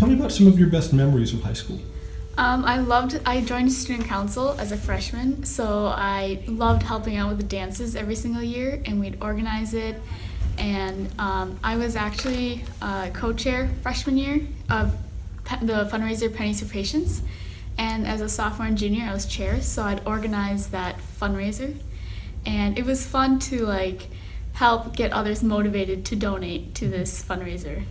Tell me about some of your best memories of high school. I joined student council as a freshman, so I loved helping out with the dances every single year, and we'd organize it. And I was actually co-chair freshman year of the fundraiser Pennies for Patients. And as a sophomore and junior, I was chair, so I'd organize that fundraiser. And it was fun to help get others motivated to donate to this fundraiser.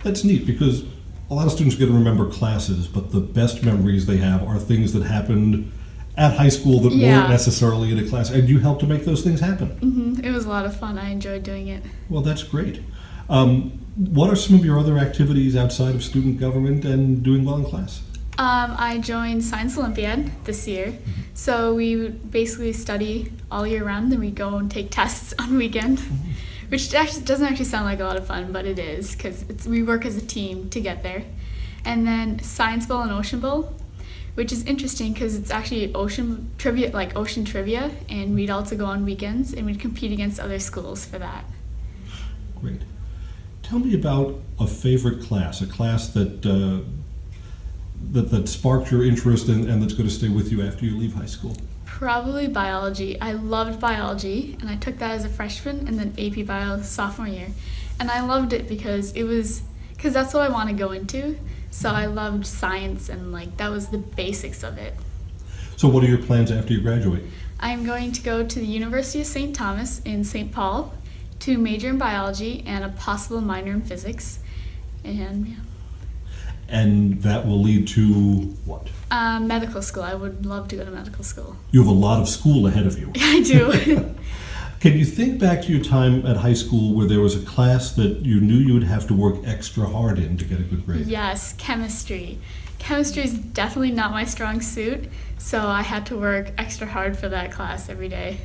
That's neat because a lot of students get to remember classes, but the best memories they have are things that happened at high school that weren't necessarily in a class, and you helped to make those things happen. Mm-hmm. It was a lot of fun. I enjoyed doing it. Well, that's great. What are some of your other activities outside of student government and doing well in class? I joined Science Olympiad this year, so we would basically study all year round, then we go and take tests on weekend, which actually doesn't sound like a lot of fun, but it is, because we work as a team to get there. And then Science Bowl and Ocean Bowl, which is interesting because it's actually ocean trivia, and we'd also go on weekends, and we'd compete against other schools for that. Great. Tell me about a favorite class, a class that sparked your interest and that's going to stay with you after you leave high school. Probably biology. I loved biology, and I took that as a freshman and then AP Bio sophomore year. And I loved it because that's what I want to go into. So I loved science, and that was the basics of it. So what are your plans after you graduate? I'm going to go to the University of St. Thomas in St. Paul to major in biology and a possible minor in physics. And that will lead to what? Medical school. I would love to go to medical school. You have a lot of school ahead of you. I do. Can you think back to your time at high school where there was a class that you knew you would have to work extra hard in to get a good grade? Yes, chemistry. Chemistry is definitely not my strong suit, so I had to work extra hard for that class every day.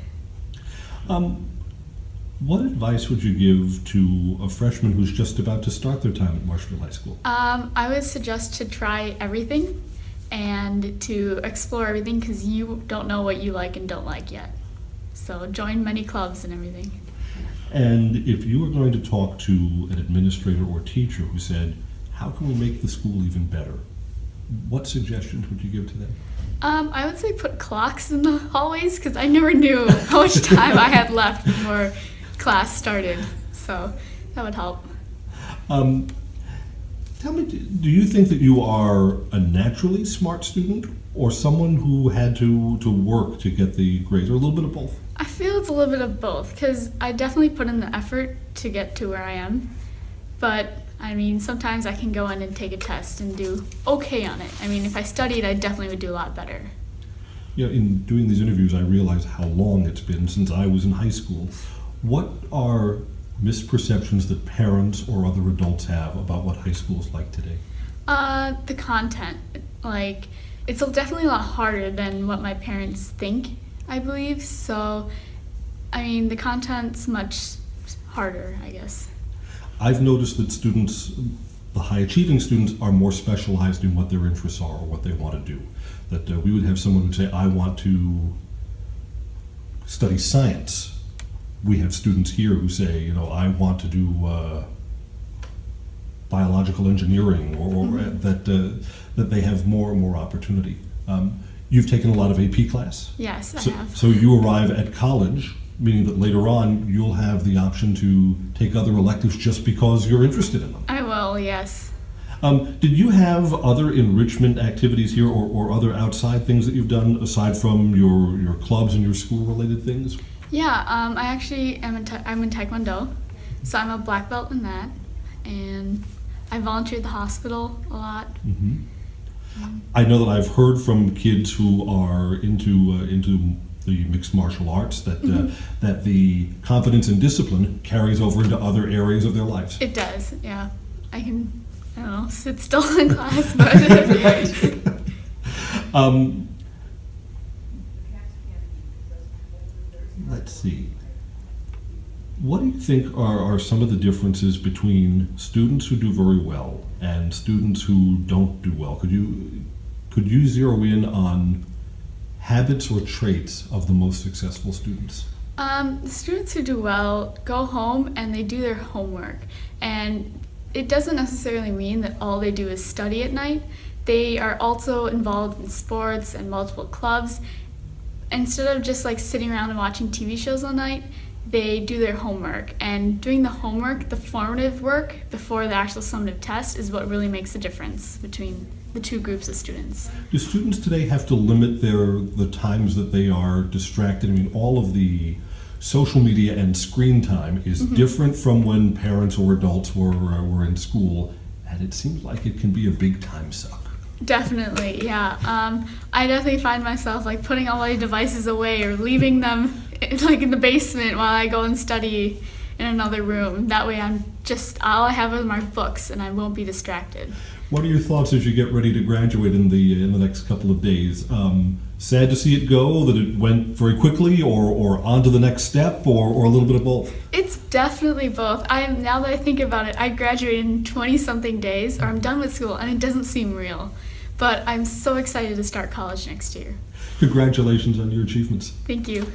What advice would you give to a freshman who's just about to start their time at Marshfield High School? I would suggest to try everything and to explore everything because you don't know what you like and don't like yet. So join many clubs and everything. And if you were going to talk to an administrator or teacher who said, how can we make the school even better? What suggestions would you give to them? I would say put clocks in the hallways because I never knew how much time I had left before class started. So that would help. Tell me, do you think that you are a naturally smart student or someone who had to work to get the grades, or a little bit of both? I feel it's a little bit of both because I definitely put in the effort to get to where I am. But sometimes I can go in and take a test and do okay on it. If I studied, I definitely would do a lot better. In doing these interviews, I realize how long it's been since I was in high school. What are misperceptions that parents or other adults have about what high school is like today? The content. It's definitely a lot harder than what my parents think, I believe. So, the content's much harder, I guess. I've noticed that students, the high-achieving students, are more specialized in what their interests are or what they want to do. That we would have someone who would say, I want to study science. We have students here who say, I want to do biological engineering, or that they have more and more opportunity. You've taken a lot of AP class? Yes, I have. So you arrive at college, meaning that later on you'll have the option to take other electives just because you're interested in them. I will, yes. Did you have other enrichment activities here or other outside things that you've done aside from your clubs and your school-related things? Yeah, I actually I'm in Taekwondo, so I'm a black belt in that, and I volunteer at the hospital a lot. Mm-hmm. I know that I've heard from kids who are into the mixed martial arts that that the confidence and discipline carries over into other areas of their lives. It does, yeah. I don't know, sit still in class, but let's see. What do you think are some of the differences between students who do very well and students who don't do well? Could you zero in on habits or traits of the most successful students? The students who do well go home and they do their homework, and it doesn't necessarily mean that all they do is study at night. They are also involved in sports and multiple clubs. Instead of just like sitting around and watching TV shows all night, they do their homework. And doing the homework, the formative work before the actual summative test, is what really makes the difference between the two groups of students. Do students today have to limit the times that they are distracted? I mean, all of the social media and screen time is different from when parents or adults were in school, and it seems like it can be a big time suck. Definitely, yeah. I definitely find myself like putting all my devices away or leaving them like in the basement while I go and study in another room. That way all I have are my books and I won't be distracted. What are your thoughts as you get ready to graduate in the next couple of days? Sad to see it go, that it went very quickly, or on to the next step, or a little bit of both? It's definitely both. Now that I think about it, I graduated in 20-something days, or I'm done with school, and it doesn't seem real. But I'm so excited to start college next year. Congratulations on your achievements. Thank you.